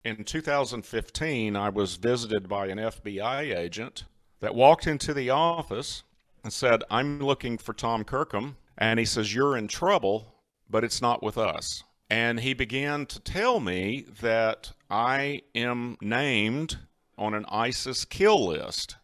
In 2015, I was visited by an FBI agent that walked into the office and said, "I'm looking for Tom Kirkham." And he says, "You're in trouble, but it's not with us." And he began to tell me that I am named on an ISIS kill list.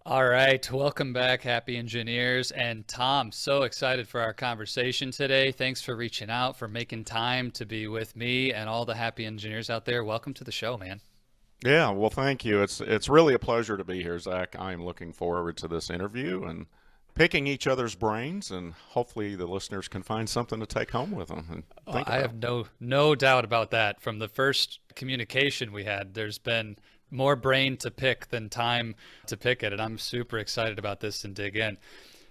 All right, welcome back, happy engineers. And Tom, so excited for our conversation today. Thanks for reaching out, for making time to be with me and all the happy engineers out there. Welcome to the show, man. Yeah, well, thank you. It's really a pleasure to be here, Zach. I'm looking forward to this interview and picking each other's brains, and hopefully the listeners can find something to take home with them and think I about. have no doubt about that. From the first communication we had, there's been more brain to pick than time to pick it, and I'm super excited about this and dig in.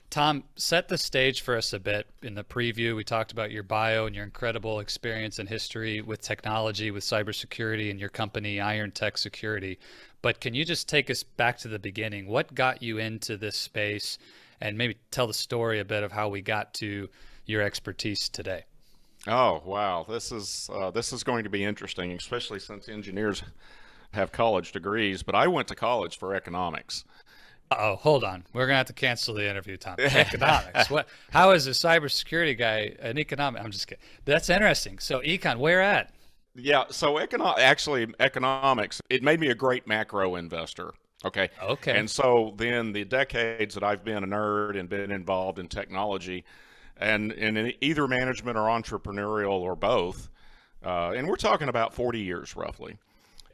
Tom, set the stage for us a bit. In the preview, we talked about your bio and your incredible experience and history with technology, with cybersecurity, and your company, IronTech Security. But can you just take us back to the beginning? What got you into this space, and maybe tell the story a bit of how we got to your expertise today? Oh, wow. This is going to be interesting, especially since engineers have college degrees, but I went to college for economics. Oh, hold on. We're gonna have to cancel the interview, Tom. Economics. What? How is a cybersecurity guy an economic? I'm just kidding. That's interesting. So, econ, where at? Yeah, so economics, it made me a great macro investor. Okay. Okay. And so then the decades that I've been a nerd and been involved in technology and in either management or entrepreneurial or both, and we're talking about 40 years roughly,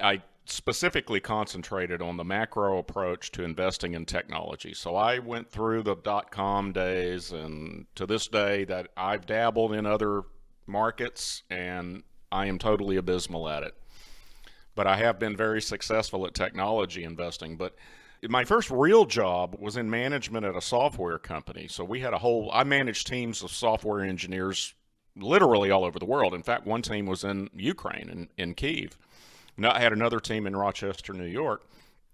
I specifically concentrated on the macro approach to investing in technology. So I went through the dot-com days, and to this day that I've dabbled in other markets, and I am totally abysmal at it. But I have been very successful at technology investing. But my first real job was in management at a software company. So I managed teams of software engineers literally all over the world. In fact, one team was in Ukraine, in Kyiv. Now, I had another team in Rochester, New York,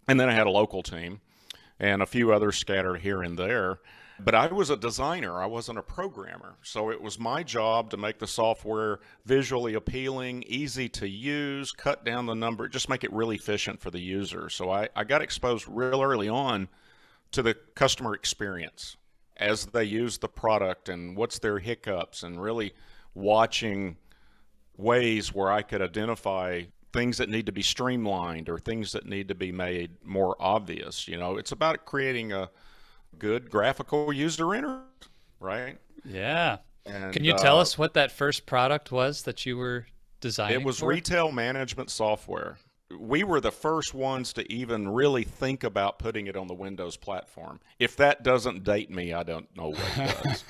and then I had a local team and a few others scattered here and there. But I was a designer, I wasn't a programmer. So it was my job to make the software visually appealing, easy to use, cut down the number, just make it really efficient for the user. So I got exposed real early on to the customer experience as they use the product and what's their hiccups, and really watching ways where I could identify things that need to be streamlined or things that need to be made more obvious. It's about creating a good graphical user interface, right? Yeah. Can And you tell us what that first product was that you were it designing was for? retail management software. We were the first ones to even really think about putting it on the Windows platform. If that doesn't date me, I don't know what does.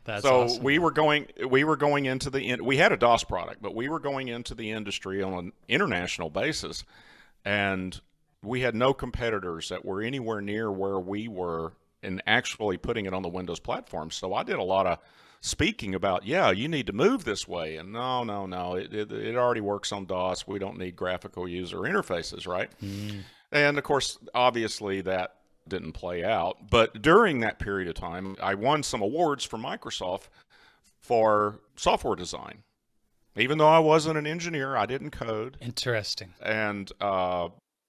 That's So awesome. we were going into we had a DOS product, but we were going into the industry on an international basis, and we had no competitors that were anywhere near where we were in actually putting it on the Windows platform. So I did a lot of speaking about, yeah, you need to move this way, and no, no, no, it already works on DOS. We don't need graphical user interfaces, right? Mm. And of course, obviously that didn't play out. But during that period of time, I won some awards from Microsoft for software design. Even though I wasn't an engineer, I didn't code. Interesting. And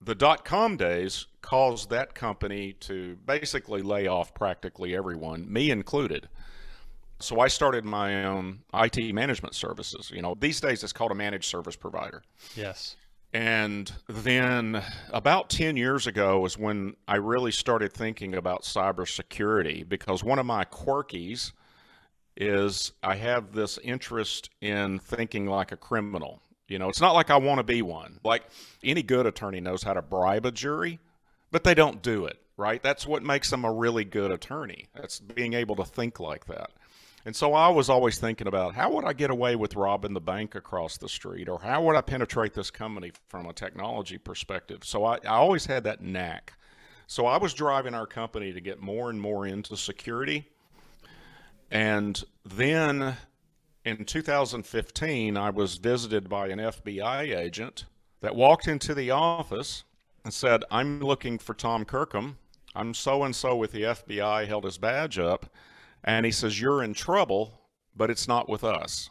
the dot-com days caused that company to basically lay off practically everyone, me included. So I started my own IT management services. These days it's called a managed service provider. Yes. And then about 10 years ago is when I really started thinking about cybersecurity, because one of my quirkies is I have this interest in thinking like a criminal. It's not like I want to be one. Like, any good attorney knows how to bribe a jury, but they don't do it, right? That's what makes them a really good attorney. That's being able to think like that. And so I was always thinking about, how would I get away with robbing the bank across the street? Or how would I penetrate this company from a technology perspective? So I always had that knack. So I was driving our company to get more and more into security. And then In 2015, I was visited by an FBI agent that walked into the office and said, "I'm looking for Tom Kirkham. I'm so-and-so with the FBI," held his badge up, and he says, "You're in trouble, but it's not with us."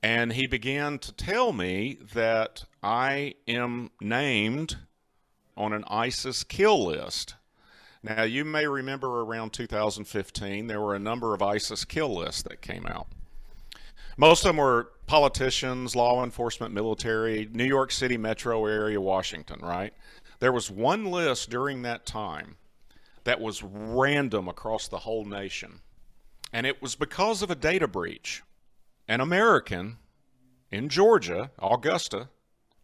And he began to tell me that I am named on an ISIS kill list. Now, you may remember around 2015, there were a number of ISIS kill lists that came out. Most of them were politicians, law enforcement, military, New York City metro area, Washington, right? There was one list during that time that was random across the whole nation. And it was because of a data breach. An American in Georgia, Augusta,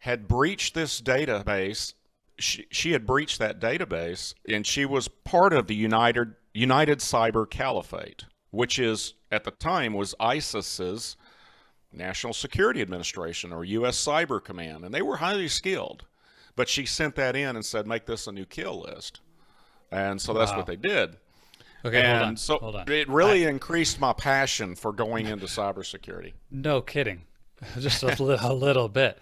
had breached this database. She had breached that database, and she was part of the United Cyber Caliphate, which is, at the time, was ISIS's National Security Administration, or U.S. Cyber Command, and they were highly skilled. But she sent that in and said, "Make this a new kill list." And so that's what they did. Okay, and hold on. It really increased my passion for going into cybersecurity. No kidding. Just a little bit.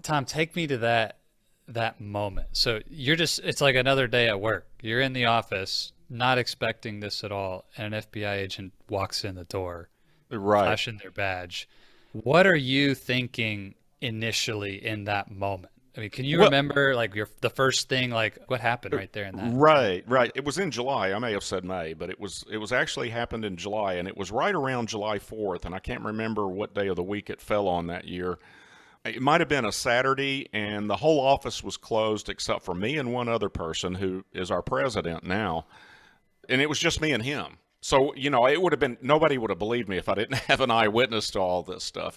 Tom, take me to that moment. So it's like another day at work. You're in the office, not expecting this at all, and an FBI agent walks in the door, right, flashing their badge. What are you thinking initially in that moment? I mean, can you remember like the first thing, like what happened right there in that? Right. It was in July. I may have said May, but it was actually happened in July, and it was right around July 4th, and I can't remember what day of the week it fell on that year. It might have been a Saturday, and the whole office was closed except for me and one other person who is our president now, and it was just me and him. So, it would have been, nobody would have believed me if I didn't have an eyewitness to all this stuff.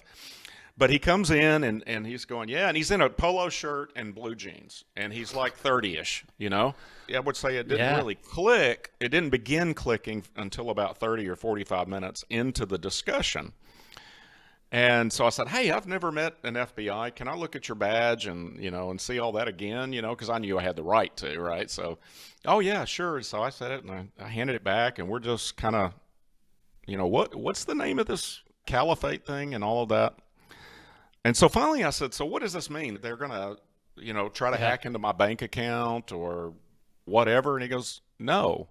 But he comes in and he's going, yeah, and he's in a polo shirt and blue jeans, and he's like 30-ish, I would say it didn't really click. It didn't begin clicking until about 30 or 45 minutes into the discussion. And so I said, "Hey, I've never met an FBI. Can I look at your badge and, and see all that again? Because I knew I had the right to, right? So, "Oh, yeah, sure." So I said it, and I handed it back, and we're just kind of, what's the name of this caliphate thing and all of that? And so finally I said, "So what does this mean? They're going to, try to hack into my bank account or whatever?" And he goes, "No.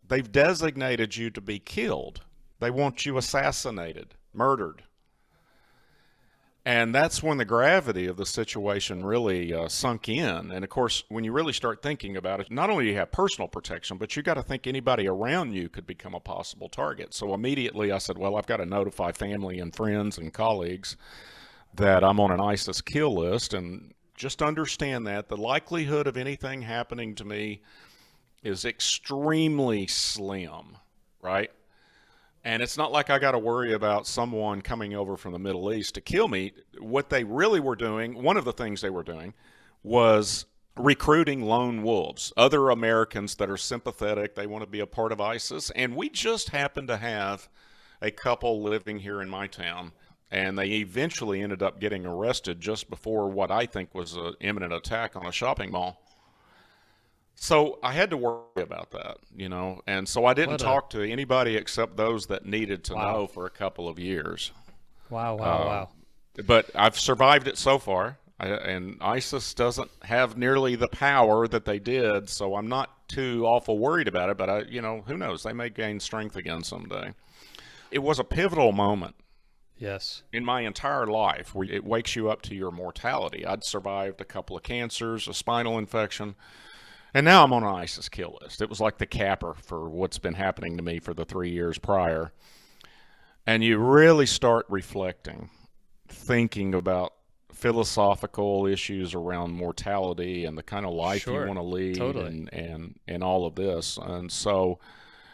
They've designated you to be killed. They want you assassinated, murdered." And that's when the gravity of the situation really sunk in. And of course, when you really start thinking about it, not only do you have personal protection, but you got to think anybody around you could become a possible target. So immediately I said, well, I've got to notify family and friends and colleagues that I'm on an ISIS kill list, and just understand that the likelihood of anything happening to me is extremely slim, right? And it's not like I got to worry about someone coming over from the Middle East to kill me. What they really were doing, one of the things they were doing, was recruiting lone wolves, other Americans that are sympathetic. They want to be a part of ISIS. And we just happened to have a couple living here in my town, and they eventually ended up getting arrested just before what I think was an imminent attack on a shopping mall. So I had to worry about that, and so I didn't talk to anybody except those that needed to know for a couple of years. Wow. But I've survived it so far, and ISIS doesn't have nearly the power that they did, so I'm not too awful worried about it, but who knows? They may gain strength again someday. It was a pivotal moment. Yes. In my entire life, where it wakes you up to your mortality. I'd survived a couple of cancers, a spinal infection, and now I'm on an ISIS kill list. It was like the capper for what's been happening to me for the 3 years prior. And you really start reflecting, thinking about philosophical issues around mortality and the kind of life you want to lead, and all of this. And so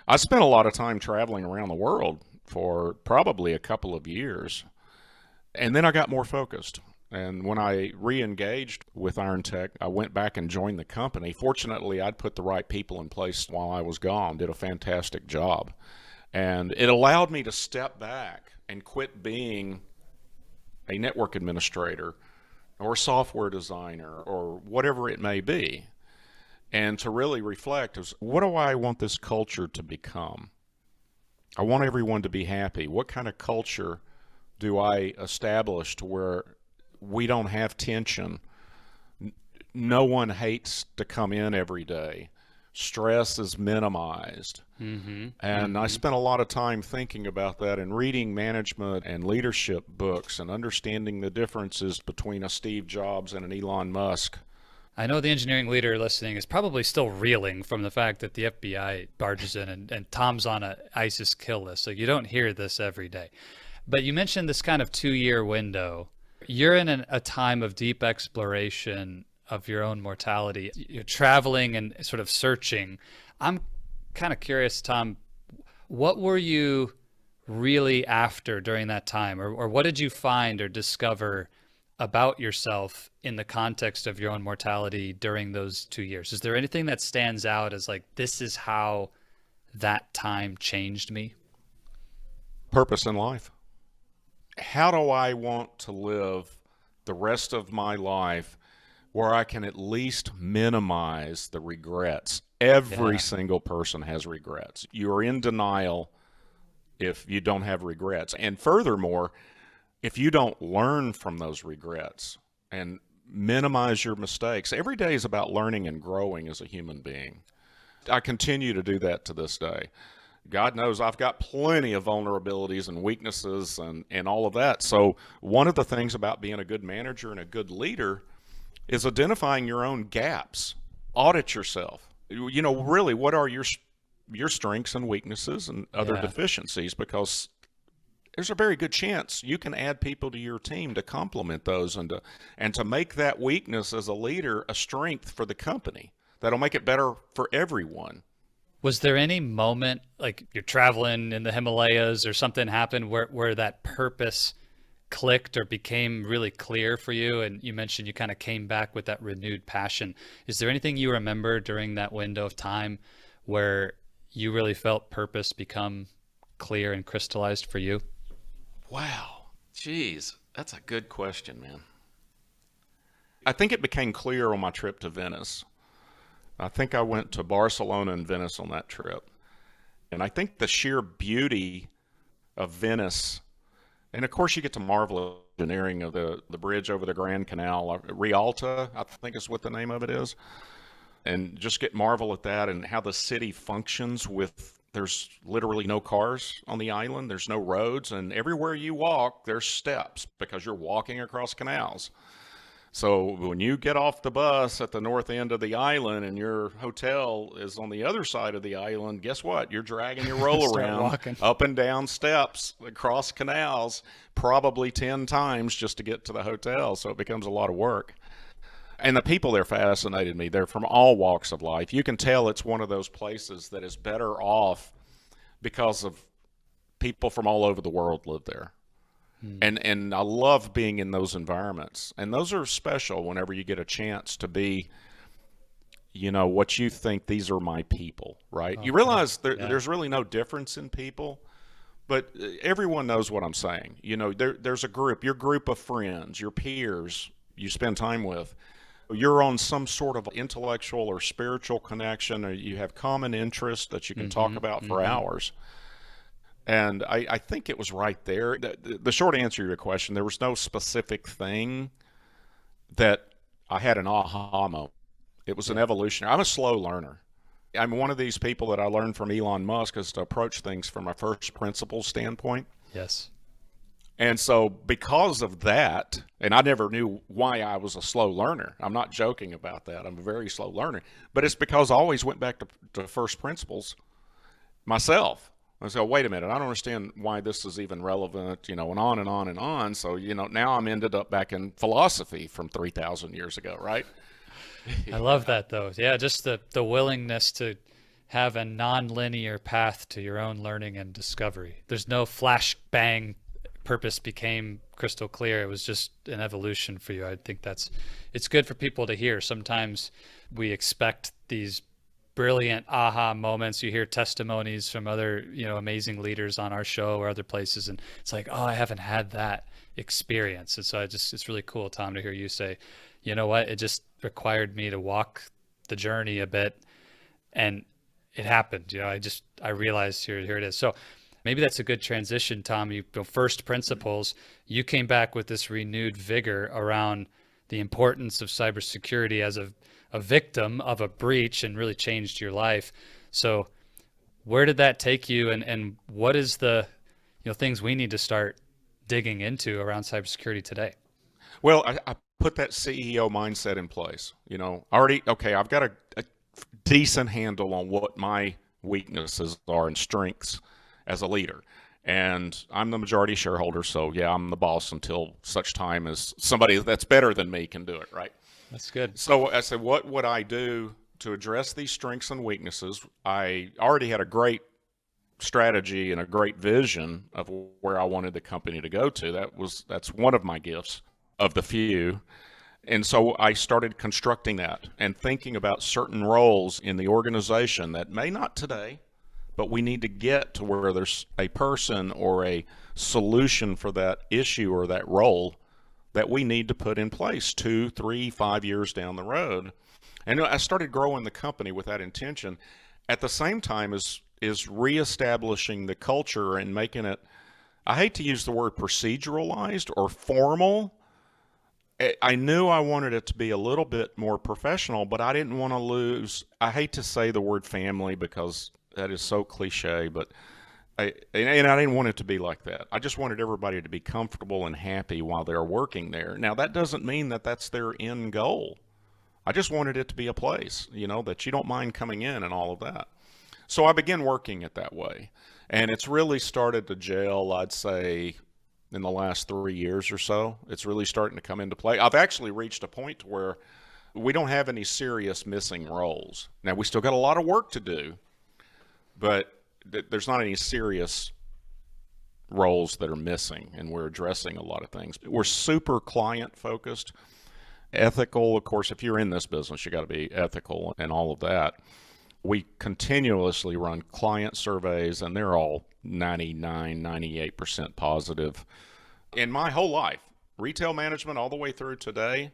I spent a lot of time traveling around the world for probably a couple of years. And then I got more focused. And when I re-engaged with IronTech, I went back and joined the company. Fortunately, I'd put the right people in place while I was gone, did a fantastic job. And it allowed me to step back and quit being a network administrator or software designer or whatever it may be, and to really reflect as, what do I want this culture to become? I want everyone to be happy. What kind of culture do I establish to where we don't have tension? No one hates to come in every day. Stress is minimized. And I spent a lot of time thinking about that and reading management and leadership books and understanding the differences between a Steve Jobs and an Elon Musk. I know the engineering leader listening is probably still reeling from the fact that the FBI barges in and Tom's on a ISIS kill list. So you don't hear this every day. But you mentioned this kind of 2-year window. You're in a time of deep exploration of your own mortality. You're traveling and sort of searching. I'm kind of curious, Tom, what were you really after during that time? Or what did you find or discover about yourself in the context of your own mortality during those 2 years? Is there anything that stands out as like, this is how that time changed me? Purpose in life. How do I want to live the rest of my life where I can at least minimize the regrets? Every single person has regrets. You're in denial if you don't have regrets. And furthermore, if you don't learn from those regrets and minimize your mistakes, every day is about learning and growing as a human being. I continue to do that to this day. God knows I've got plenty of vulnerabilities and weaknesses and all of that. So one of the things about being a good manager and a good leader is identifying your own gaps. Audit yourself. You know, really, what are your strengths and weaknesses and other deficiencies? Because there's a very good chance you can add people to your team to complement those and to make that weakness as a leader a strength for the company. That'll make it better for everyone. Was there any moment, like you're traveling in the Himalayas or something happened where that purpose clicked or became really clear for you? And you mentioned you kind of came back with that renewed passion. Is there anything you remember during that window of time where you really felt purpose become clear and crystallized for you? Wow. Jeez, that's a good question, man. I think it became clear on my trip to Venice. I think I went to Barcelona and Venice on that trip. And I think the sheer beauty of Venice, and of course you get to marvel at the engineering of the bridge over the Grand Canal, Rialta, I think is what the name of it is, and just get marvel at that and how the city functions with, there's literally no cars on the island, there's no roads, and everywhere you walk, there's steps because you're walking across canals. So when you get off the bus at the north end of the island and your hotel is on the other side of the island, guess what? You're dragging your roll around up and down steps across canals probably 10 times just to get to the hotel. So it becomes a lot of work. And the people there fascinated me. They're from all walks of life. You can tell it's one of those places that is better off because of people from all over the world live there. And I love being in those environments. And those are special whenever you get a chance to be, you know, what you think, these are my people, right? You realize there's really no difference in people, but everyone knows what I'm saying. You know, there's a group, your group of friends, your peers you spend time with. You're on some sort of intellectual or spiritual connection, or you have common interests that you can talk about for hours. And I think it was right there. The short answer to your question, there was no specific thing that I had an aha moment. It was an evolutionary. I'm a slow learner. I'm one of these people that I learned from Elon Musk is to approach things from a first principles standpoint. Yes. And so because of that, and I never knew why I was a slow learner. I'm not joking about that. I'm a very slow learner. But it's because I always went back to first principles myself. I said, wait a minute, I don't understand why this is even relevant, you know, and on and on and on. So, you know, now I'm ended up back in philosophy from 3,000 years ago, right? I love that, though. Yeah, just the willingness to have a non-linear path to your own learning and discovery. There's no flash bang, purpose became crystal clear. It was just an evolution for you. I think it's good for people to hear. Sometimes we expect these brilliant aha moments. You hear testimonies from other, you know, amazing leaders on our show or other places, and it's like, oh, I haven't had that experience. And so it's really cool, Tom, to hear you say, you know what, it just required me to walk the journey a bit, and it happened. You know, I realized here it is. So Maybe that's a good transition, Tom. You first principles, you came back with this renewed vigor around the importance of cybersecurity as a victim of a breach and really changed your life. So where did that take you, and what is the things we need to start digging into around cybersecurity today? Well, I put that CEO mindset in place. Already, okay, I've got a decent handle on what my weaknesses are and strengths as a leader. And I'm the majority shareholder, so yeah, I'm the boss until such time as somebody that's better than me can do it, right? That's good. So I said, what would I do to address these strengths and weaknesses? I already had a great strategy and a great vision of where I wanted the company to go to. That's one of my gifts of the few. And so I started constructing that and thinking about certain roles in the organization that may not today, but we need to get to where there's a person or a solution for that issue or that role that we need to put in place 2, 3, 5 years down the road. And I started growing the company with that intention. At the same time is reestablishing the culture and making it, I hate to use the word proceduralized or formal. I knew I wanted it to be a little bit more professional, but I didn't want to lose, I hate to say the word family because that is so cliche, but I didn't want it to be like that. I just wanted everybody to be comfortable and happy while they're working there. Now, that doesn't mean that that's their end goal. I just wanted it to be a place, that you don't mind coming in and all of that. So I began working it that way. And it's really started to gel, I'd say, in the last 3 years or so. It's really starting to come into play. I've actually reached a point where we don't have any serious missing roles. Now, we still got a lot of work to do, but there's not any serious roles that are missing, and we're addressing a lot of things. We're super client focused, ethical. Of course, if you're in this business, you got to be ethical and all of that. We continuously run client surveys, and they're all 99, 98% positive. In my whole life, retail management all the way through today,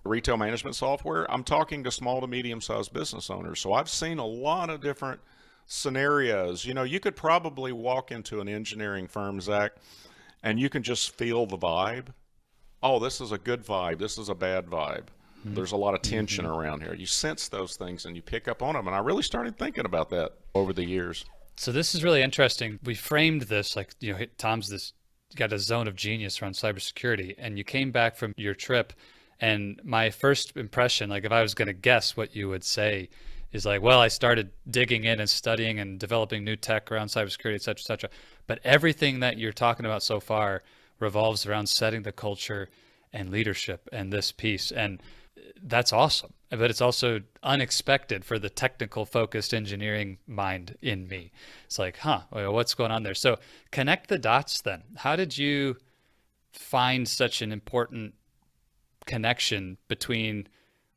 retail management software, I'm talking to small to medium-sized business owners. So I've seen a lot of different scenarios. You could probably walk into an engineering firm, Zach, and you can just feel the vibe. Oh, this is a good vibe. This is a bad vibe. There's a lot of tension around here. You sense those things and you pick up on them. And I really started thinking about that over the years. So this is really interesting. We framed this like, Tom's got a zone of genius around cybersecurity, and you came back from your trip. And my first impression, like if I was going to guess what you would say, is like, well, I started digging in and studying and developing new tech around cybersecurity, et cetera, et cetera. But everything that you're talking about so far revolves around setting the culture and leadership and this piece. And that's awesome. But it's also unexpected for the technical focused engineering mind in me. It's like, what's going on there? So connect the dots then. How did you find such an important connection between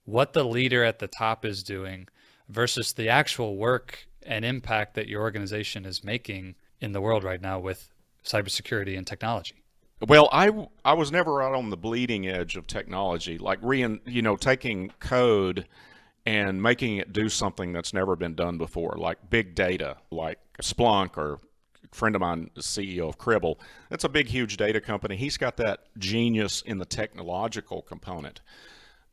what the leader at the top is doing versus the actual work and impact that your organization is making in the world right now with cybersecurity and technology? Well, I was never out on the bleeding edge of technology, like taking code and making it do something that's never been done before, like big data, like Splunk, or a friend of mine, the CEO of Cribble. That's a big, huge data company. He's got that genius in the technological component.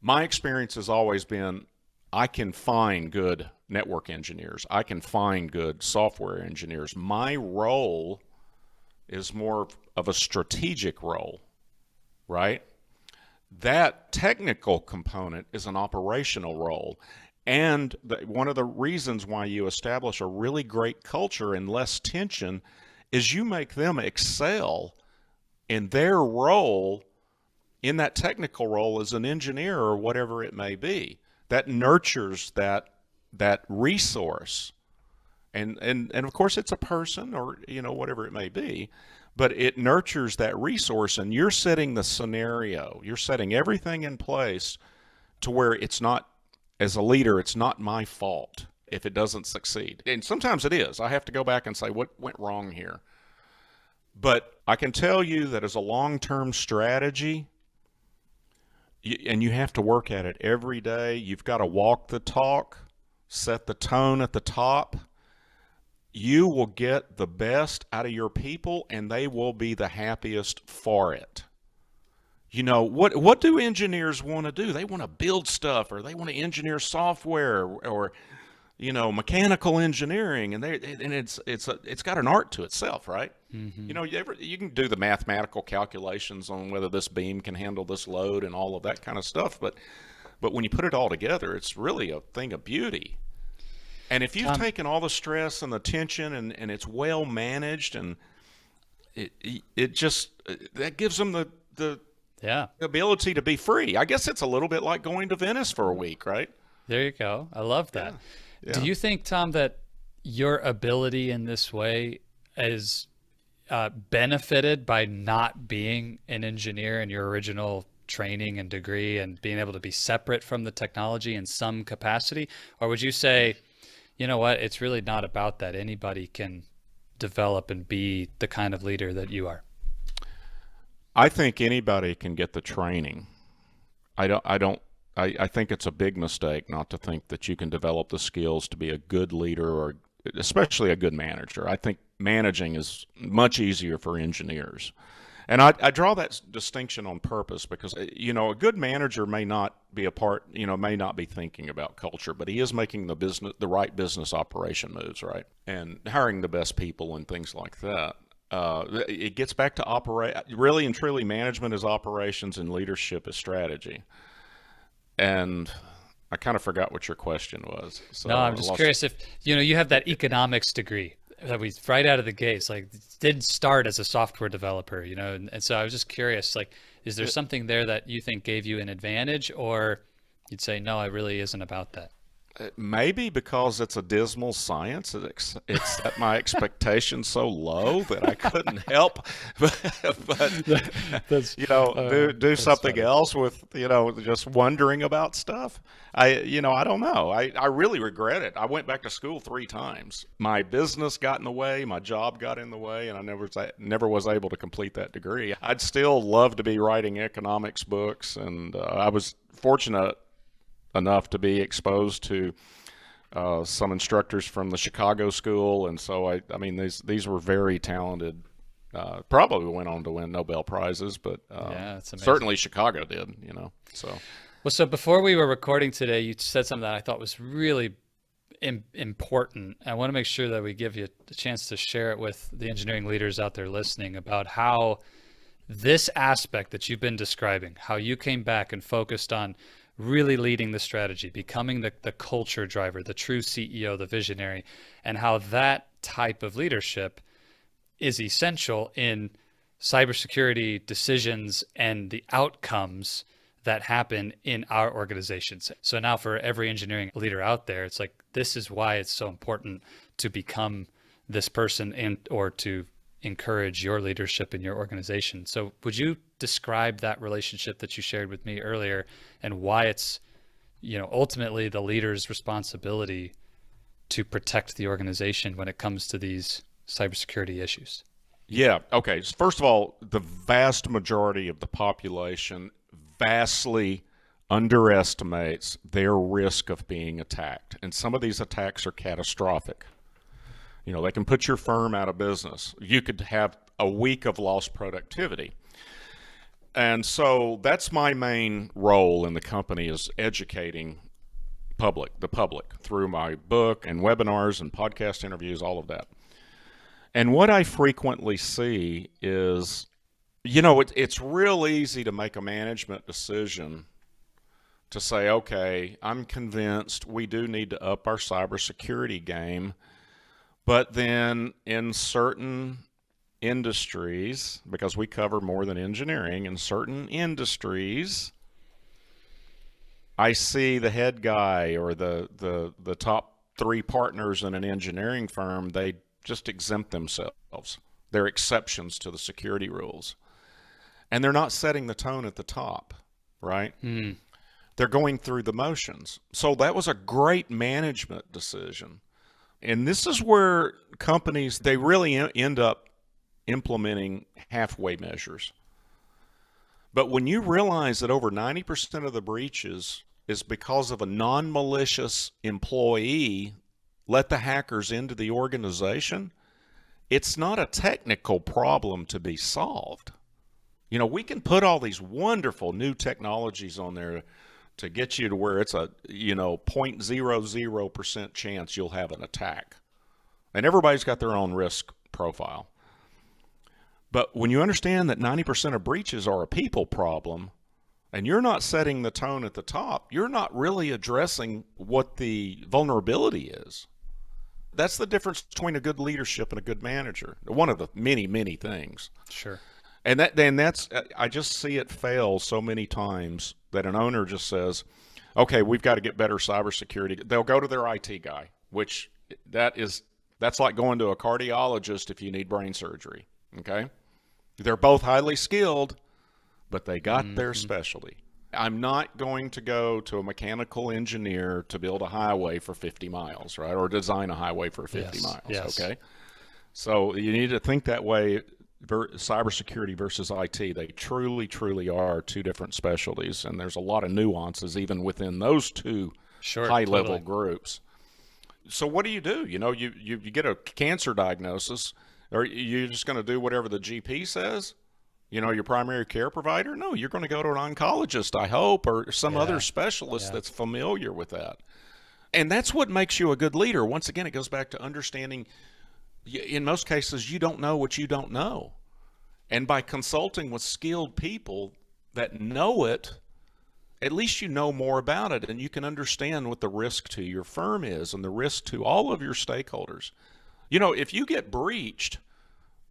My experience has always been, I can find good network engineers. I can find good software engineers. My role is more of a strategic role, right? That technical component is an operational role. And one of the reasons why you establish a really great culture and less tension is you make them excel in their role, in that technical role as an engineer or whatever it may be. That nurtures that resource. And of course it's a person or whatever it may be, but it nurtures that resource, and you're setting the scenario. You're setting everything in place to where it's not, as a leader, it's not my fault if it doesn't succeed. And sometimes it is. I have to go back and say, what went wrong here? But I can tell you that as a long-term strategy, and you have to work at it every day, you've got to walk the talk, set the tone at the top. you will get the best out of your people and they will be the happiest for it. You know, what do engineers want to do? They want to build stuff, or they want to engineer software, or you know, mechanical engineering, and it's got an art to itself, right? You know, you can do the mathematical calculations on whether this beam can handle this load and all of that kind of stuff, but when you put it all together, it's really a thing of beauty. And if you've taken all the stress and the tension, and it's well managed, and it just that gives them the ability to be free. I guess it's a little bit like going to Venice for a week, right? There you go. I love that. Yeah. Do you think, Tom, that your ability in this way is benefited by not being an engineer in your original training and degree, and being able to be separate from the technology in some capacity? Or would you say, you know what, it's really not about that. Anybody can develop and be the kind of leader that you are? I think anybody can get the training. I think it's a big mistake not to think that you can develop the skills to be a good leader, or especially a good manager. I think managing is much easier for engineers. And I draw that distinction on purpose because, you know, a good manager may not be may not be thinking about culture, but he is making the right business operation moves, right? And hiring the best people and things like that. It gets back to really and truly, management is operations and leadership is strategy. And I kind of forgot what your question was. So no, I'm just curious if, you know, you have that economics degree that we right out of the gates, like, didn't start as a software developer, you know, and so I was just curious, like, is there something there that you think gave you an advantage, or you'd say, no, it really isn't about that? Maybe because it's a dismal science, it set my expectations so low that I couldn't help but you know, do something funny. Else with, you know, just wondering about stuff. I don't know. I really regret it. I went back to school 3 times. My business got in the way, my job got in the way, and I never was able to complete that degree. I'd still love to be writing economics books, and I was fortunate enough to be exposed to some instructors from the Chicago school, and so I mean these were very talented. Probably went on to win Nobel Prizes, but certainly Chicago did. You know, so. Well, so before we were recording today, you said something that I thought was really important. I want to make sure that we give you a chance to share it with the engineering leaders out there listening about how this aspect that you've been describing, how you came back and focused on really leading the strategy, becoming the culture driver, the true CEO, the visionary, and how that type of leadership is essential in cybersecurity decisions and the outcomes that happen in our organizations. So now for every engineering leader out there, it's like, this is why it's so important to become this person and or to encourage your leadership in your organization. So would you describe that relationship that you shared with me earlier, and why it's, you know, ultimately the leader's responsibility to protect the organization when it comes to these cybersecurity issues? Yeah. Okay. First of all, the vast majority of the population vastly underestimates their risk of being attacked. And some of these attacks are catastrophic. You know, they can put your firm out of business. You could have a week of lost productivity. And so that's my main role in the company, is educating the public through my book and webinars and podcast interviews, all of that. And what I frequently see is, you know, it's real easy to make a management decision to say, okay, I'm convinced we do need to up our cybersecurity game. But then in certain industries, because we cover more than engineering, in certain industries, I see the head guy or the top 3 partners in an engineering firm, they just exempt themselves. They're exceptions to the security rules. And they're not setting the tone at the top, right? They're going through the motions. So that was a great management decision. And this is where companies, they really end up implementing halfway measures. But when you realize that over 90% of the breaches is because of a non-malicious employee let the hackers into the organization, it's not a technical problem to be solved. You know, we can put all these wonderful new technologies on there to get you to where it's a, 0.00% chance you'll have an attack. And everybody's got their own risk profile. But when you understand that 90% of breaches are a people problem, and you're not setting the tone at the top, you're not really addressing what the vulnerability is. That's the difference between a good leadership and a good manager. One of the many, many things. Sure. And that's, I just see it fail so many times that an owner just says, okay, we've got to get better cybersecurity. They'll go to their IT guy, which that's like going to a cardiologist if you need brain surgery. Okay. They're both highly skilled, but they got their specialty. I'm not going to go to a mechanical engineer to build a highway for 50 miles, right? Or design a highway for 50 miles. Yes. Okay. So you need to think that way. Cybersecurity versus IT, they truly, truly are two different specialties, and there's a lot of nuances even within those two high-level groups. So what do? You get a cancer diagnosis, or you're just going to do whatever the GP says? Your primary care provider? No, you're going to go to an oncologist, I hope, or some other specialist that's familiar with that. And that's what makes you a good leader. Once again, it goes back to understanding, in most cases, you don't know what you don't know. And by consulting with skilled people that know it, at least you know more about it, and you can understand what the risk to your firm is and the risk to all of your stakeholders. If you get breached,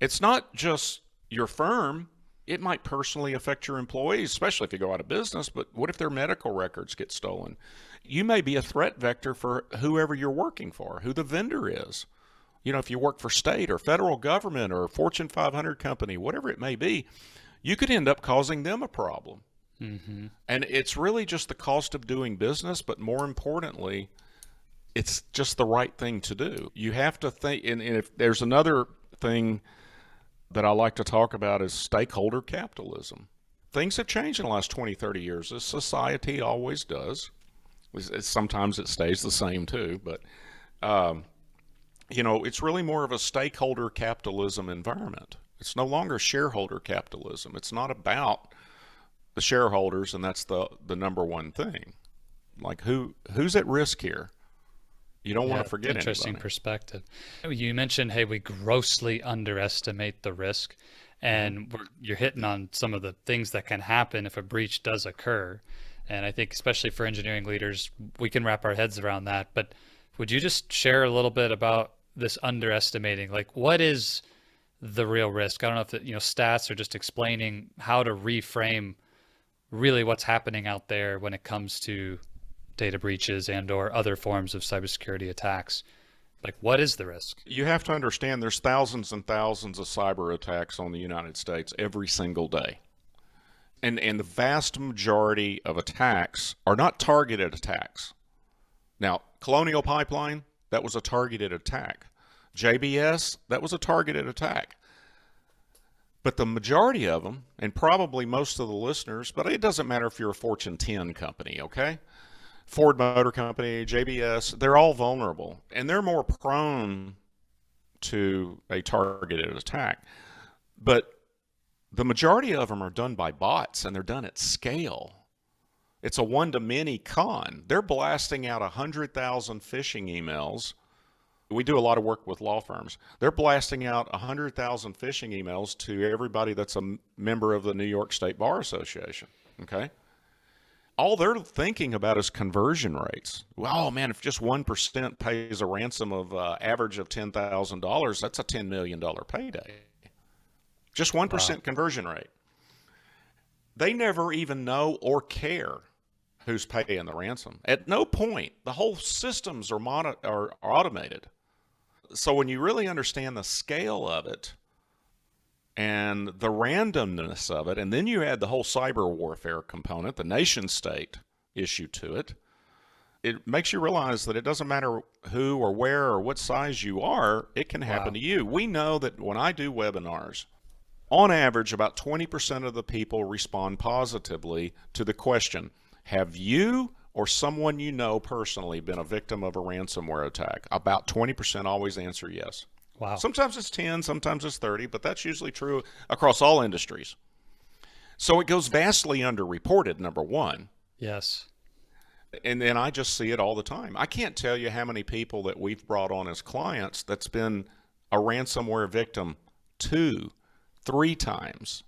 it's not just your firm. It might personally affect your employees, especially if you go out of business, but what if their medical records get stolen? You may be a threat vector for whoever you're working for, who the vendor is. If you work for state or federal government or Fortune 500 company, whatever it may be, you could end up causing them a problem. Mm-hmm. And it's really just the cost of doing business, but more importantly, it's just the right thing to do. You have to think, and if there's another thing that I like to talk about is stakeholder capitalism. Things have changed in the last 20, 30 years, as society always does. Sometimes it stays the same too, but it's really more of a stakeholder capitalism environment. It's no longer shareholder capitalism. It's not about the shareholders, and that's the number one thing. Like who's at risk here? You don't want to forget anybody. Interesting perspective. You mentioned, hey, we grossly underestimate the risk, and you're hitting on some of the things that can happen if a breach does occur. And I think especially for engineering leaders, we can wrap our heads around that. But would you just share a little bit about this underestimating? Like, what is the real risk? I don't know if stats are just explaining how to reframe really what's happening out there when it comes to data breaches and or other forms of cybersecurity attacks. Like, what is the risk? You have to understand there's thousands and thousands of cyber attacks on the United States every single day. And the vast majority of attacks are not targeted attacks. Now, Colonial Pipeline, that was a targeted attack. JBS, that was a targeted attack. But the majority of them, and probably most of the listeners, but it doesn't matter if you're a Fortune 10 company, okay? Ford Motor Company, JBS, they're all vulnerable, and they're more prone to a targeted attack. But the majority of them are done by bots, and they're done at scale. It's a one-to-many con. They're blasting out 100,000 phishing emails. We do a lot of work with law firms. They're blasting out 100,000 phishing emails to everybody that's a member of the New York State Bar Association, okay? All they're thinking about is conversion rates. Well, oh man, if just 1% pays a ransom of average of $10,000, that's a $10 million payday. Just 1% conversion rate. They never even know or care who's paying the ransom. At no point, the whole systems are automated. So when you really understand the scale of it and the randomness of it, and then you add the whole cyber warfare component, the nation state issue to it, it makes you realize that it doesn't matter who or where or what size you are, it can happen to you. We know that when I do webinars, on average, about 20% of the people respond positively to the question, have you or someone you know personally been a victim of a ransomware attack? About 20% always answer yes. Wow. Sometimes it's 10, sometimes it's 30, but that's usually true across all industries. So it goes vastly underreported, number one. Yes. And then I just see it all the time. I can't tell you how many people that we've brought on as clients that's been a ransomware victim 2, 3 times,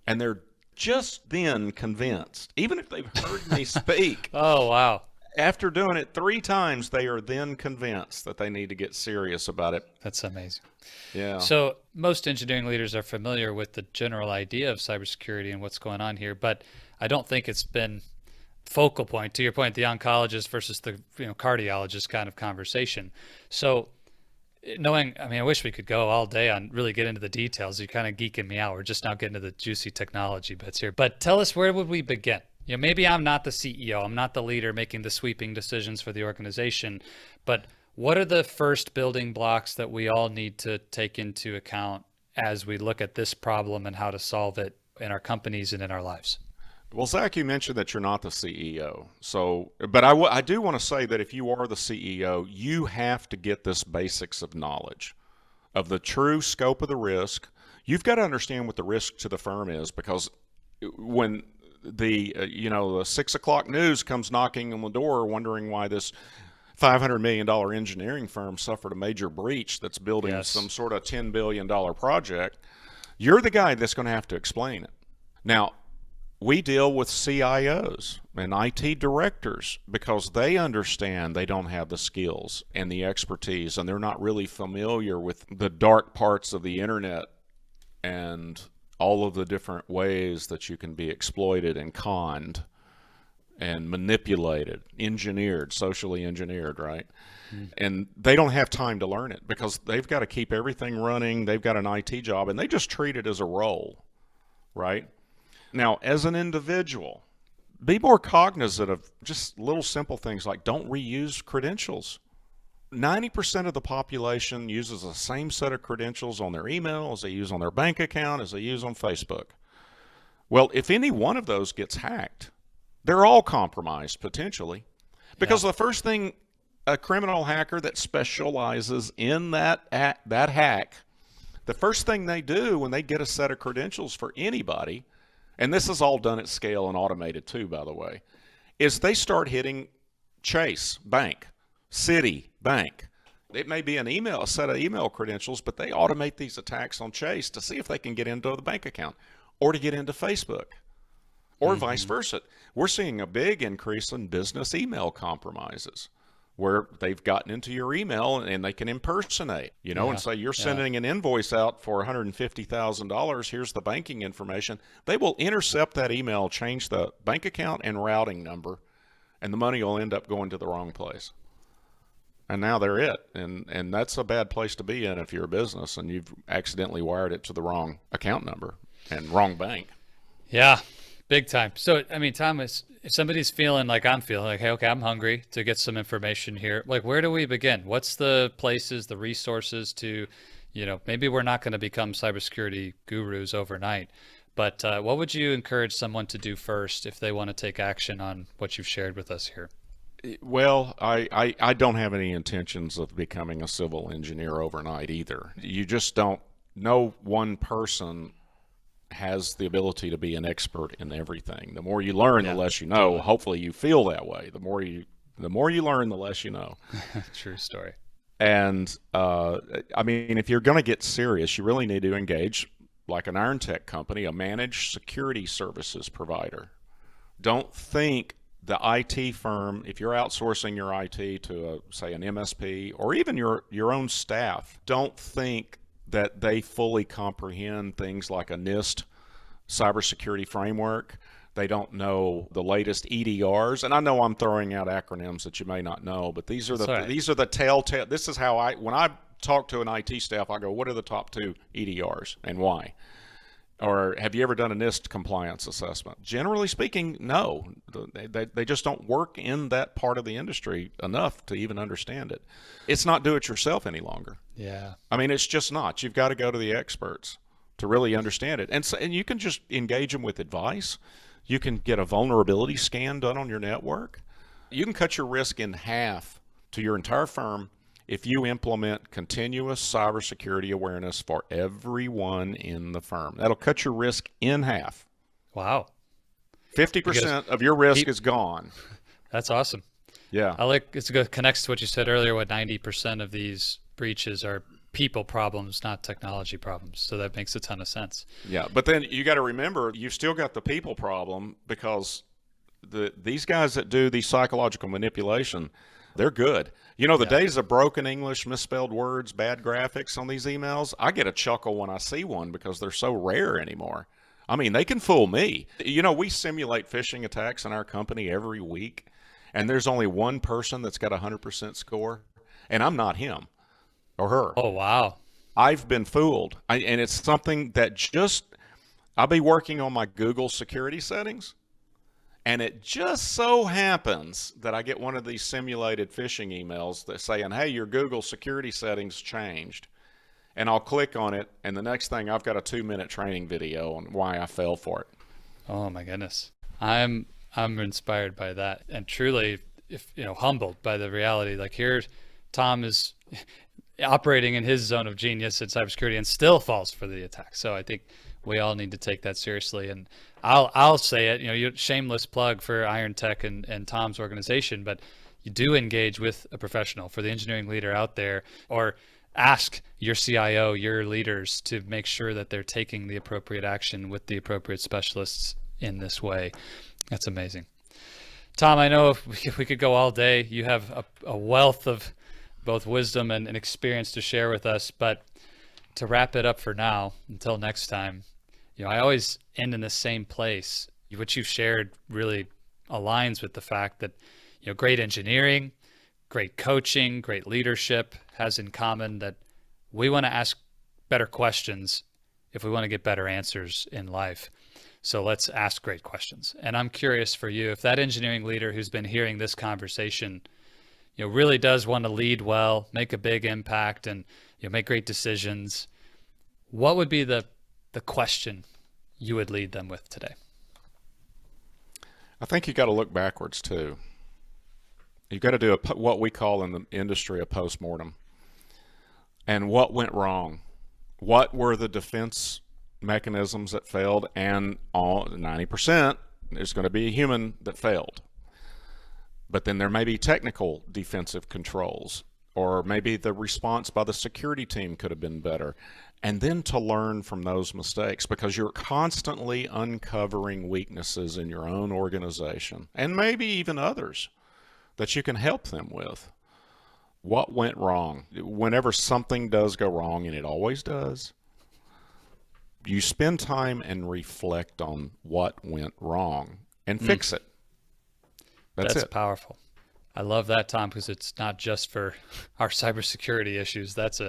and they're just then convinced, even if they've heard me speak. Oh, wow. After doing it 3 times, they are then convinced that they need to get serious about it. That's amazing. Yeah. So most engineering leaders are familiar with the general idea of cybersecurity and what's going on here, but I don't think it's been focal point, to your point, the oncologist versus the cardiologist kind of conversation. So knowing, I mean, I wish we could go all day on really get into the details. You're kind of geeking me out. We're just now getting to the juicy technology bits here. But tell us, where would we begin? Maybe I'm not the CEO, I'm not the leader making the sweeping decisions for the organization, but what are the first building blocks that we all need to take into account as we look at this problem and how to solve it in our companies and in our lives? Well, Zach, you mentioned that you're not the CEO. But I do want to say that if you are the CEO, you have to get this basics of knowledge of the true scope of the risk. You've got to understand what the risk to the firm is, because when the 6 o'clock news comes knocking on the door wondering why this $500 million engineering firm suffered a major breach that's building some sort of $10 billion project, you're the guy that's going to have to explain it. Now, we deal with CIOs and IT directors because they understand they don't have the skills and the expertise, and they're not really familiar with the dark parts of the internet and all of the different ways that you can be exploited and conned and manipulated, engineered, socially engineered, right? And they don't have time to learn it because they've got to keep everything running. They've got an IT job, and they just treat it as a role, right? Now, as an individual, be more cognizant of just little simple things like don't reuse credentials. 90% of the population uses the same set of credentials on their email as they use on their bank account as they use on Facebook. Well, if any one of those gets hacked, they're all compromised potentially, because the first thing a criminal hacker that specializes in that hack, the first thing they do when they get a set of credentials for anybody, and this is all done at scale and automated too, by the way, is they start hitting Chase Bank, Citi Bank. It may be a set of email credentials, but they automate these attacks on Chase to see if they can get into the bank account or to get into Facebook or vice versa. We're seeing a big increase in business email compromises where they've gotten into your email and they can impersonate, and say you're sending an invoice out for $150,000. Here's the banking information. They will intercept that email, change the bank account and routing number, and the money will end up going to the wrong place. And now they're it. And that's a bad place to be in if you're a business and you've accidentally wired it to the wrong account number and wrong bank. Yeah, big time. So, I mean, Thomas, if somebody's feeling like I'm feeling like, hey, okay, I'm hungry to get some information here, like, where do we begin? What's the places, the resources to, maybe we're not going to become cybersecurity gurus overnight, but what would you encourage someone to do first if they want to take action on what you've shared with us here? Well, I don't have any intentions of becoming a civil engineer overnight either. You just don't. No one person has the ability to be an expert in everything. The more you learn, the less you know. Totally. Hopefully you feel that way. The more you learn, the less you know. True story. And I mean, if you're going to get serious, you really need to engage like an IronTech company, a managed security services provider. Don't think the IT firm, if you're outsourcing your IT to say an MSP or even your own staff, don't think that they fully comprehend things like a NIST cybersecurity framework. They don't know the latest EDRs, and I know I'm throwing out acronyms that you may not know, but these are the telltale. This is how when I talk to an IT staff, I go, what are the top 2 EDRs and why? Or have you ever done a NIST compliance assessment? Generally speaking, no. They just don't work in that part of the industry enough to even understand it. It's not do-it-yourself any longer. Yeah. I mean, it's just not. You've got to go to the experts to really understand it. And you can just engage them with advice. You can get a vulnerability scan done on your network. You can cut your risk in half to your entire firm if you implement continuous cybersecurity awareness for everyone in the firm. That'll cut your risk in half. Wow. 50% of your risk is gone. That's awesome. Yeah. I like it connects to what you said earlier, what 90% of these breaches are people problems, not technology problems. So that makes a ton of sense. Yeah, but then you got to remember, you've still got the people problem, because these guys that do the psychological manipulation, they're good. You know, the days of broken English, misspelled words, bad graphics on these emails, I get a chuckle when I see one because they're so rare anymore. I mean, they can fool me. You know, we simulate phishing attacks in our company every week, and there's only one person that's got a 100% score, and I'm not him or her. Oh, wow. I've been fooled. And it's something that I'll be working on my Google security settings, and it just so happens that I get one of these simulated phishing emails that saying, hey, your Google security settings changed. And I'll click on it, and the next thing, I've got a 2-minute training video on why I fell for it. Oh my goodness. I'm inspired by that, and truly, humbled by the reality. Like, here Tom is operating in his zone of genius in cybersecurity and still falls for the attack. So I think we all need to take that seriously. And I'll say it, you shameless plug for IronTech and Tom's organization, but you do engage with a professional. For the engineering leader out there, or ask your CIO, your leaders, to make sure that they're taking the appropriate action with the appropriate specialists in this way. That's amazing. Tom, I know if we could go all day. You have a wealth of both wisdom and experience to share with us, but to wrap it up for now, until next time, I always end in the same place. What you've shared really aligns with the fact that, great engineering, great coaching, great leadership has in common that we want to ask better questions if we want to get better answers in life. So let's ask great questions. And I'm curious for you, if that engineering leader who's been hearing this conversation, really does want to lead well, make a big impact, and make great decisions, what would be the question you would lead them with today? I think you got to look backwards too. You've got to do what we call in the industry a postmortem. And what went wrong? What were the defense mechanisms that failed? And 90%, there's going to be a human that failed. But then there may be technical defensive controls, or maybe the response by the security team could have been better. And then to learn from those mistakes, because you're constantly uncovering weaknesses in your own organization, and maybe even others, that you can help them with. What went wrong? Whenever something does go wrong, and it always does, you spend time and reflect on what went wrong and fix it. That's it. Powerful. I love that, Tom, because it's not just for our cybersecurity issues. That's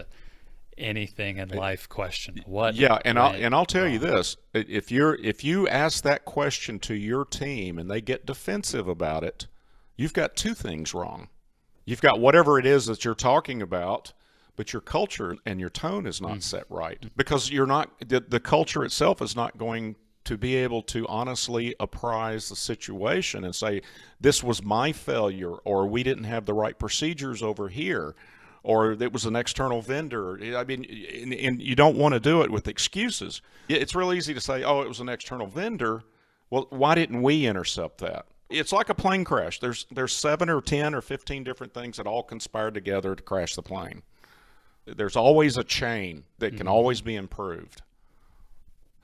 anything in life question. What? Yeah, and I'll tell you this: if you ask that question to your team and they get defensive about it, you've got two things wrong. You've got whatever it is that you're talking about, but your culture and your tone is not set right, because the culture itself is not going to be able to honestly apprise the situation and say, this was my failure, or we didn't have the right procedures over here, or it was an external vendor. I mean, and you don't want to do it with excuses. It's real easy to say, oh, it was an external vendor. Well, why didn't we intercept that? It's like a plane crash. There's 7 or 10 or 15 different things that all conspired together to crash the plane. There's always a chain that can always be improved.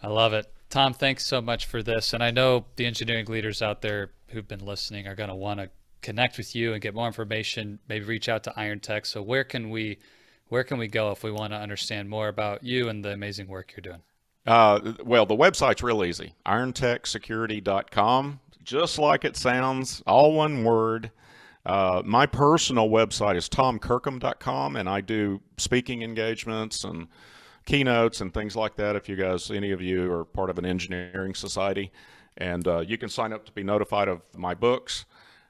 I love it. Tom, thanks so much for this. And I know the engineering leaders out there who've been listening are going to want to connect with you and get more information, maybe reach out to IronTech. So where can we go if we want to understand more about you and the amazing work you're doing? Well, the website's real easy, IronTechSecurity.com, just like it sounds, all one word. My personal website is TomKirkham.com, and I do speaking engagements and keynotes and things like that. If you guys, any of you, are part of an engineering society, and you can sign up to be notified of my books.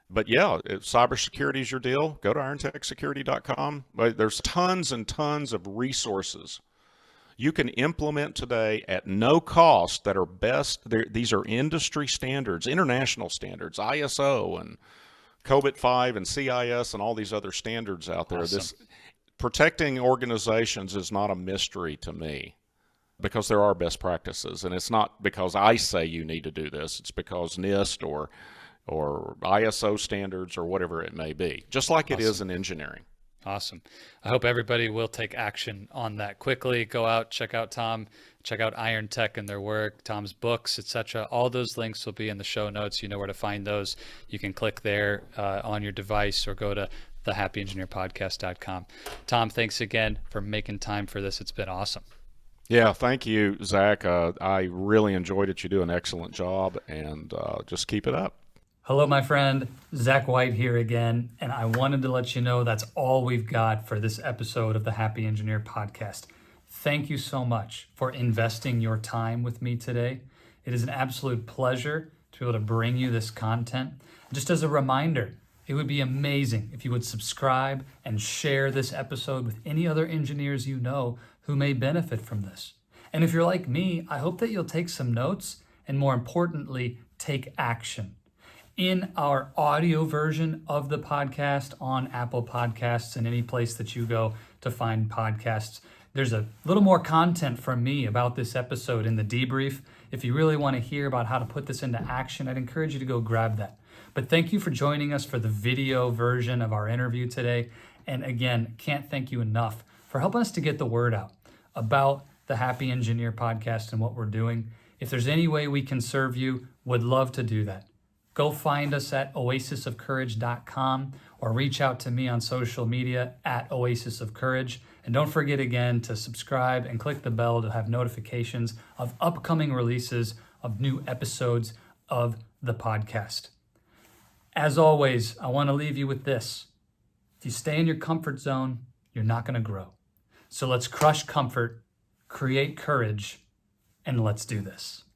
But yeah, if cybersecurity is your deal, go to IronTechSecurity.com. There's tons and tons of resources you can implement today at no cost that are best. These are industry standards, international standards, ISO and COBIT 5 and CIS and all these other standards out there. Awesome. This protecting organizations is not a mystery to me, because there are best practices, and it's not because I say you need to do this. It's because NIST or ISO standards or whatever it may be, just like it is in engineering. Awesome. I hope everybody will take action on that quickly. Go out, check out Tom, check out IronTech and their work, Tom's books, etc. All those links will be in the show notes. You know where to find those. You can click there on your device or go to thehappyengineerpodcast.com. Tom, thanks again for making time for this. It's been awesome. Yeah, thank you, Zach. I really enjoyed it. You do an excellent job, and just keep it up. Hello, my friend. Zach White here again, and I wanted to let you know that's all we've got for this episode of the Happy Engineer Podcast. Thank you so much for investing your time with me today. It is an absolute pleasure to be able to bring you this content. Just as a reminder, it would be amazing if you would subscribe and share this episode with any other engineers you know who may benefit from this. And if you're like me, I hope that you'll take some notes and, more importantly, take action. In our audio version of the podcast on Apple Podcasts and any place that you go to find podcasts, there's a little more content from me about this episode in the debrief. If you really want to hear about how to put this into action, I'd encourage you to go grab that. But thank you for joining us for the video version of our interview today. And again, can't thank you enough for helping us to get the word out about the Happy Engineer Podcast and what we're doing. If there's any way we can serve you, would love to do that. Go find us at oasisofcourage.com or reach out to me on social media at Oasis of Courage. And don't forget again to subscribe and click the bell to have notifications of upcoming releases of new episodes of the podcast. As always, I want to leave you with this. If you stay in your comfort zone, you're not going to grow. So let's crush comfort, create courage, and let's do this.